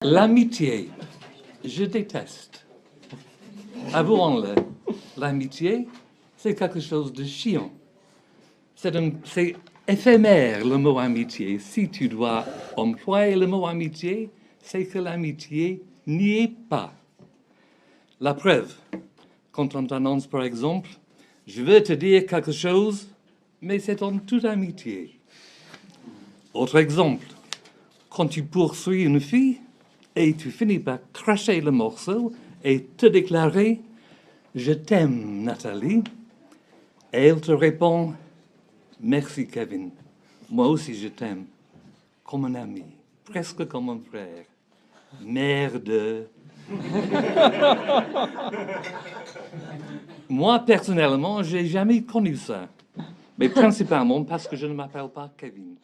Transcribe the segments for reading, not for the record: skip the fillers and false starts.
L'amitié, je déteste. Avouons-le, l'amitié, c'est quelque chose de chiant. C'est éphémère, le mot amitié. Si tu dois employer le mot amitié, c'est que l'amitié n'y est pas. La preuve, quand on t'annonce par exemple, je veux te dire quelque chose, mais c'est en toute amitié. Autre exemple, quand tu poursuis une fille et tu finis par cracher le morceau et te déclarer « Je t'aime, Nathalie », et elle te répond « Merci, Kevin, moi aussi je t'aime, comme un ami, presque comme un frère. Merde !» Moi, personnellement, j'ai jamais connu ça. Mais principalement parce que je ne m'appelle pas Kevin.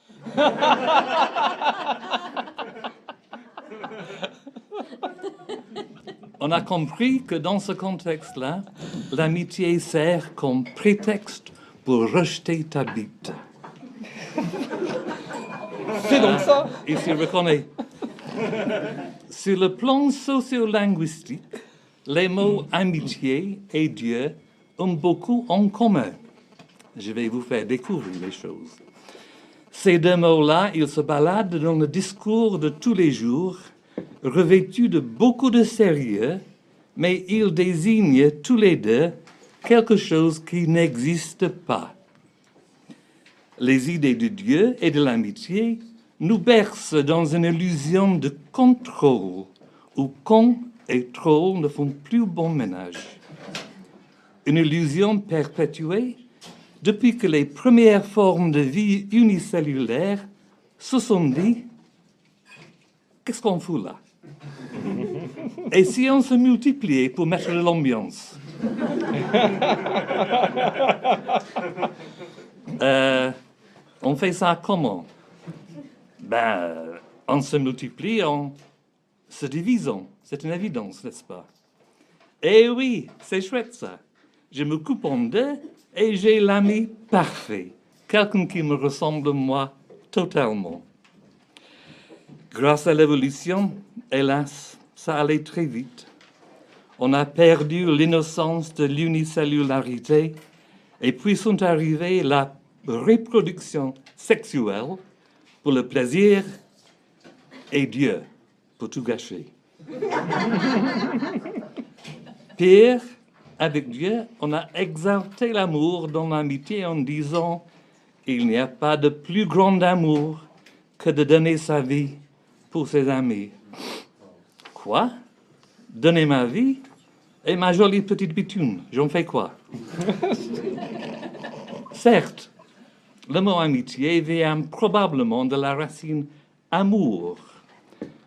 On a compris que dans ce contexte-là, l'amitié sert comme prétexte pour rejeter ta bite. C'est donc ça. Il s'y reconnaît. Sur le plan sociolinguistique, les mots amitié et Dieu ont beaucoup en commun. Je vais vous faire découvrir les choses. Ces deux mots-là, ils se baladent dans le discours de tous les jours, revêtus de beaucoup de sérieux, mais ils désignent tous les deux quelque chose qui n'existe pas. Les idées de Dieu et de l'amitié nous bercent dans une illusion de contrôle, où con et troll ne font plus bon ménage. Une illusion perpétuée depuis que les premières formes de vie unicellulaire se sont dit « Qu'est-ce qu'on fout là ?» Et si on se multipliait pour mettre de l'ambiance? On fait ça comment? On se multiplie en se divisant. C'est une évidence, n'est-ce pas? Eh oui, c'est chouette ça. Je me coupe en deux et j'ai l'ami parfait. Quelqu'un qui me ressemble, moi, totalement. Grâce à l'évolution, hélas, ça allait très vite. On a perdu l'innocence de l'unicellularité et puis sont arrivées la reproduction sexuelle pour le plaisir et Dieu pour tout gâcher. Pire, avec Dieu, on a exalté l'amour dans l'amitié en disant « Il n'y a pas de plus grand amour que de donner sa vie pour ses amis. » Quoi? Donner ma vie et ma jolie petite bitoune, j'en fais quoi? Certes, le mot amitié vient probablement de la racine amour,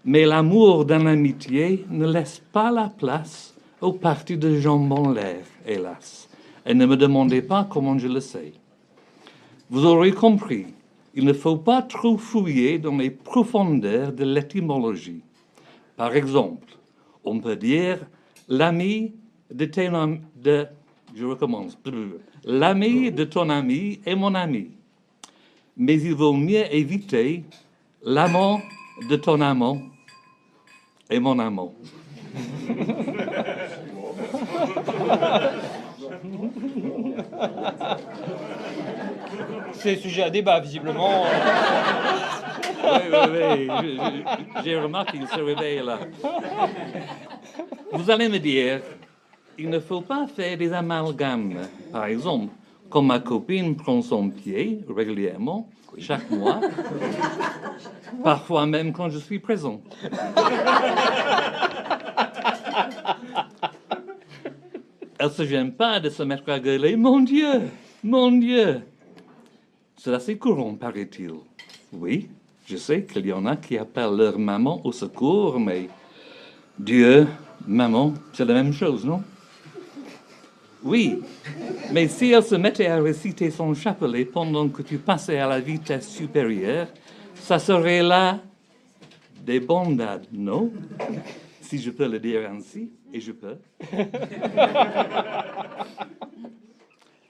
mais l'amour dans l'amitié ne laisse pas la place aux parties de jambes en l'air, hélas. Et ne me demandez pas comment je le sais. Vous aurez compris, il ne faut pas trop fouiller dans les profondeurs de l'étymologie. Par exemple, on peut dire l'ami de l'ami de ton ami est mon ami. Mais il vaut mieux éviter l'amant de ton amant est mon amant. C'est sujet à débat, visiblement. Oui. J'ai remarqué qu'il se réveille là. Vous allez me dire, il ne faut pas faire des amalgames. Par exemple, quand ma copine prend son pied régulièrement, chaque mois, parfois même quand je suis présent. Elle ne se gêne pas de se mettre à gueuler « Mon Dieu, mon Dieu !» Cela c'est courant, paraît-il. Oui, je sais qu'il y en a qui appellent leur maman au secours, mais Dieu, maman, c'est la même chose, non? Oui, mais si elle se mettait à réciter son chapelet pendant que tu passais à la vitesse supérieure, ça serait là des bandades, non? Si je peux le dire ainsi, et je peux.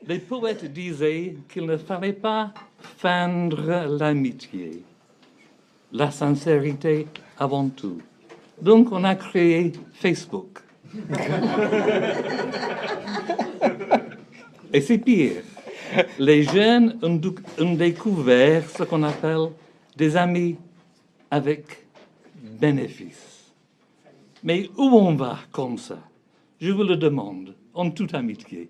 Les poètes disaient qu'il ne fallait pas feindre l'amitié, la sincérité avant tout. Donc, on a créé Facebook. Et c'est pire. Les jeunes ont découvert ce qu'on appelle des amis avec bénéfice. Mais où on va comme ça? Je vous le demande, en toute amitié.